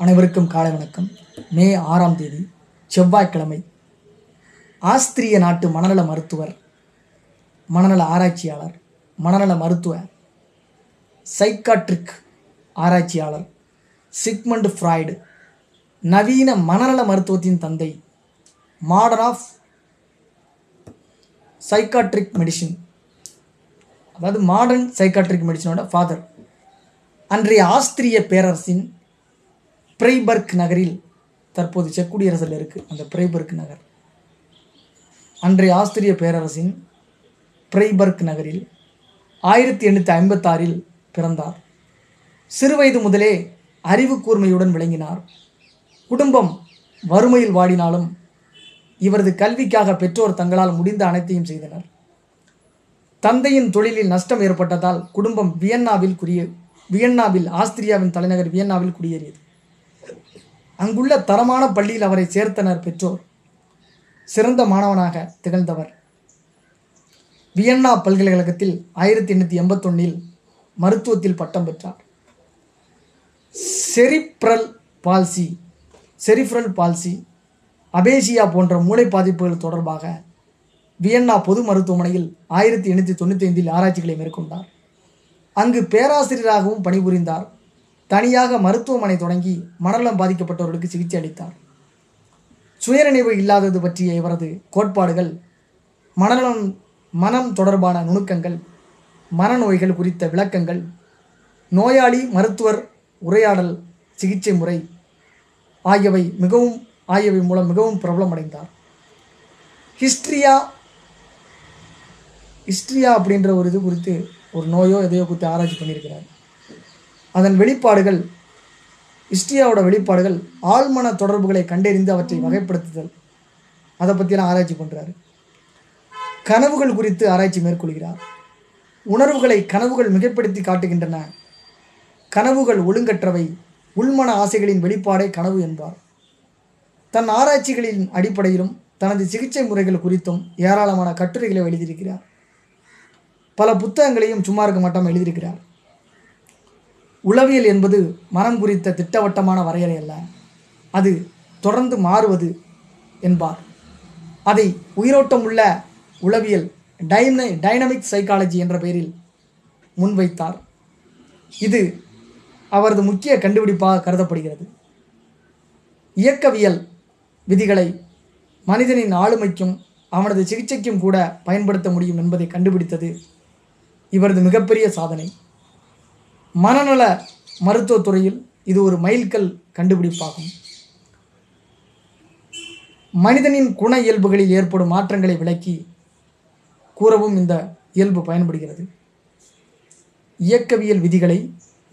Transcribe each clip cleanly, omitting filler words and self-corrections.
அனைவருக்கும் காலை வணக்கம். மே 6ஆம் தேதி செவ்வாய்க்கிழமை. ஆஸ்திரிய நாட்டு மனநல மருத்துவர், மனநல ஆராய்ச்சியாளர், மனநல மருத்துவர், சைக்காட்ரிக் ஆராய்ச்சியாளர் சிக்மண்ட் ஃப்ராய்டு நவீன மனநல மருத்துவத்தின் தந்தை, மாடர்ன் ஆஃப் சைக்காட்ரிக் மெடிசின், அதாவது மாடர்ன் சைக்காட்ரிக் மெடிசினோட ஃபாதர். அன்றைய ஆஸ்திரிய பேரரசின் பிரைபர்க் நகரில், தற்போது செக் குடியரசில் இருக்குது அந்த பிரைபர்க் நகர், அன்றைய ஆஸ்திரிய பேரரசின் பிரைபர்க் நகரில் 1856 பிறந்தார். சிறுவயது முதலே அறிவு கூர்மையுடன் விளங்கினார். குடும்பம் வறுமையில் வாடினாலும் இவரது கல்விக்காக பெற்றோர் தங்களால் முடிந்த அனைத்தையும் செய்தனர். தந்தையின் தொழிலில் நஷ்டம் ஏற்பட்டதால் குடும்பம் வியன்னாவில் ஆஸ்திரியாவின் தலைநகர் வியன்னாவில் குடியேறியது. அங்குள்ள தரமான பள்ளியில் அவரை சேர்த்தனர் பெற்றோர். சிறந்த மாணவனாக திகழ்ந்தவர். வியன்னா பல்கலைக்கழகத்தில் 1881 மருத்துவத்தில் பட்டம் பெற்றார். செரிப்ரல் பால்சி, அபேசியா போன்ற மூளை பாதிப்புகள் தொடர்பாக வியன்னா பொது மருத்துவமனையில் 1895 ஆராய்ச்சிகளை மேற்கொண்டார். அங்கு பேராசிரியராகவும் பணிபுரிந்தார். தனியாக மருத்துவமனை தொடங்கி மனநலம் பாதிக்கப்பட்டவர்களுக்கு சிகிச்சை அளித்தார். சுயநினைவு இல்லாதது பற்றிய இவரது கோட்பாடுகள், மனம் தொடர்பான நுணுக்கங்கள், மனநோய்கள் குறித்த விளக்கங்கள், நோயாளி மருத்துவர் உரையாடல் சிகிச்சை முறை ஆகியவை மூலம் மிகவும் பிரபலமடைந்தார். ஹிஸ்ட்ரியா அப்படின்ற ஒரு இது குறித்து, ஒரு நோயோ எதையோ குறித்து ஆராய்ச்சி பண்ணியிருக்கிறார். அதன் வெளிப்பாடுகள், ஹிஸ்ட்ரியாவோட வெளிப்பாடுகள் ஆழ்மன தொடர்புகளை கண்டறிந்து அவற்றை வகைப்படுத்துதல், அதை பற்றியெல்லாம் ஆராய்ச்சி பண்ணுறாரு. கனவுகள் குறித்து ஆராய்ச்சி மேற்கொள்கிறார். உணர்வுகளை கனவுகள் மிகைப்படுத்தி காட்டுகின்றன. கனவுகள் ஒழுங்கற்றவை, உள்மன ஆசைகளின் வெளிப்பாடே கனவு என்பார். தன் ஆராய்ச்சிகளின் அடிப்படையிலும் தனது சிகிச்சை முறைகள் குறித்தும் ஏராளமான கட்டுரைகளை எழுதியிருக்கிறார். பல புத்தகங்களையும் சும்மா இருக்க மாட்டாமல் எழுதியிருக்கிறார். உளவியல் என்பது மனம் குறித்த திட்டவட்டமான வரையறை அல்ல, அது தொடர்ந்து மாறுவது என்பார். அதை உயிரோட்டமுள்ள உளவியல், டைனமிக் சைக்காலஜி என்ற பெயரில் முன்வைத்தார். இது அவரது முக்கிய கண்டுபிடிப்பாக கருதப்படுகிறது. இயக்கவியல் விதிகளை மனிதனின் ஆளுமைக்கும் அவனது சிகிச்சைக்கும் கூட பயன்படுத்த முடியும் என்பதை கண்டுபிடித்தது இவரது மிகப்பெரிய சாதனை. மனநல மருத்துவத்துறையில் இது ஒரு மைல்கல் கண்டுபிடிப்பாகும். மனிதனின் குண இயல்புகளில் ஏற்படும் மாற்றங்களை விளக்கி கூறவும் இந்த இயல்பு பயன்படுகிறது. இயக்கவியல் விதிகளை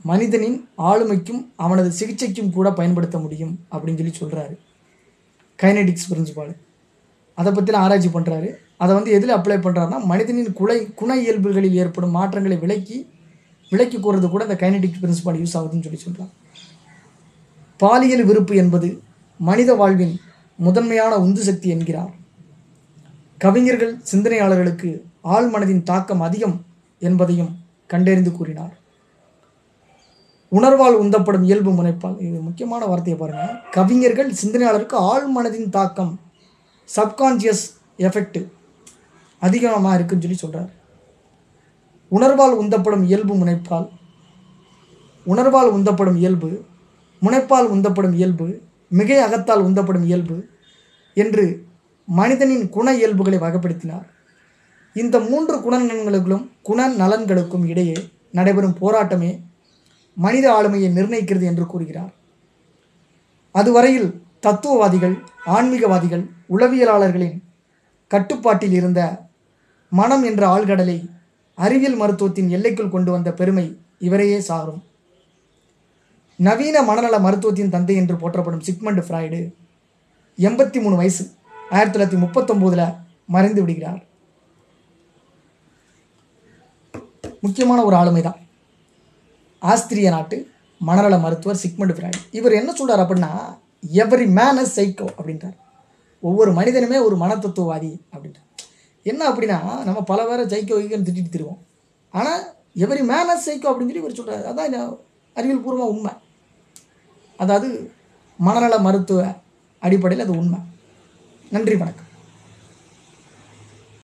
மனிதனின் ஆளுமைக்கும் அவனது சிகிச்சைக்கும் கூட பயன்படுத்த முடியும் அப்படின்னு சொல்கிறாரு. கைனடிக்ஸ் பிரின்சிபால் அதை பற்றிலாம் ஆராய்ச்சி பண்ணுறாரு. அதை எதில் அப்ளை பண்ணுறாருன்னா, மனிதனின் குண இயல்புகளில் ஏற்படும் மாற்றங்களை விளக்கி கூறுறது கூட இந்த கைனடிக்ஸ் பிரின்சிபால் யூஸ் ஆகுதுன்னு சொல்கிறார். பாலியல் விருப்பு என்பது மனித வாழ்வின் முதன்மையான உந்து சக்தி என்கிறார். கவிஞர்கள் சிந்தனையாளர்களுக்கு ஆழ்மனதின் தாக்கம் அதிகம் என்பதையும் கண்டறிந்து கூறினார். உணர்வால் உந்தப்படும் இயல்பு முனைப்பால், இது முக்கியமான வார்த்தையை பாருங்கள். கவிஞர்கள் சிந்தனையாளருக்கு ஆழ்மனதின் தாக்கம், சப்கான்சியஸ் எஃபெக்ட் அதிகமாக இருக்குன்னு சொல்கிறார். உணர்வால் உந்தப்படும் இயல்பு முனைப்பால் உந்தப்படும் இயல்பு, மிகை அகத்தால் உந்தப்படும் இயல்பு என்று மனிதனின் குண இயல்புகளை வகைப்படுத்தினார். இந்த 3 குணநலன்களுக்கும் இடையே நடைபெறும் போராட்டமே மனித ஆளுமையை நிர்ணயிக்கிறது என்று கூறுகிறார். அதுவரையில் தத்துவவாதிகள், ஆன்மீகவாதிகள், உளவியலாளர்களின் கட்டுப்பாட்டில் இருந்த மனம் என்ற ஆழ்கடலை அறிவியல் மருத்துவத்தின் எல்லைக்குள் கொண்டு வந்த பெருமை இவரையே சாரும். நவீன மனநல மருத்துவத்தின் தந்தை என்று போற்றப்படும் சிக்மண்ட் ஃப்ராய்டு 83 வயசு 1939 மறைந்து விடுகிறார். முக்கியமான ஒரு ஆளுமை தான் ஆஸ்திரிய நாட்டு மனநல மருத்துவர் சிக்மண்ட் ஃப்ராய்டு. இவர் என்ன சொல்கிறார் அப்படின்னா, எவரி மேன் இஸ் சைக்கோ அப்படின்றார். ஒவ்வொரு மனிதனுமே ஒரு மனத்தத்துவவாதி அப்படின்றார். என்ன அப்படின்னா, நம்ம பல பேரை சைக்கோன்னு திட்டிட்டு திருவோம். ஆனால் எவரி மேன் இஸ் சைக்கோ அப்படின்னு சொல்லி இவர் சொல்கிறார். அதான் அறிவியல் பூர்வமாக உண்மை. அதாவது மனநல மருத்துவ அடிப்படையில் அது உண்மை. நன்றி, வணக்கம்.